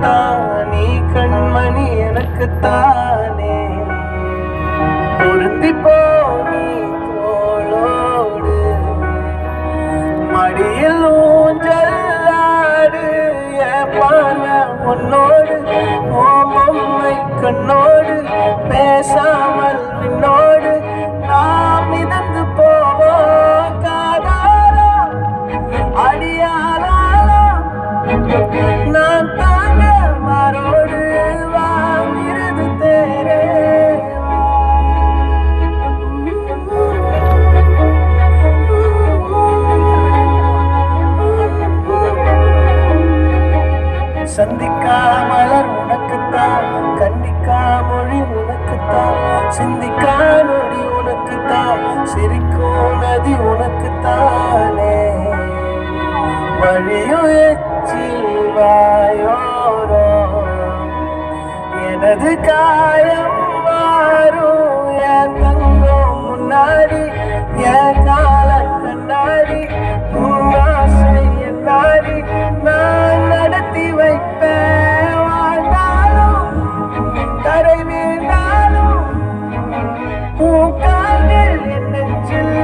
தானே கண்மணி எனக்கு தானே பொருந்தி போனி தோளோடு மடியில் ஊஞ்சலாடு பால உன்னோடு ஓமம்மை கண்ணோடு பேசாமல் நின்னோடு நாம் மிதந்து போவோம் காதாரா அடியாரா நான் தாங்க மாறோடு வாங்கிறது தேரே சந்திக்கா மலர் உனக்குத்தான் கண்டிக்கா மொழி உனக்குத்தான் சிந்திக்கா நொடி உனக்குத்தான் சிரிக்கும் நதி உனக்குத்தானே வழியும் எச்சில் வாயோரோ எனது காயம் மாறும் என் தங்கம் முன்னாடி என் கால கண்ணாடி ஆசை என்னாடி நான் நடத்தி வைப்பேன் வாழ்ந்தாலும் தரை வீழ்ந்தாலும் உன் கால்கள் என் நெஞ்சில்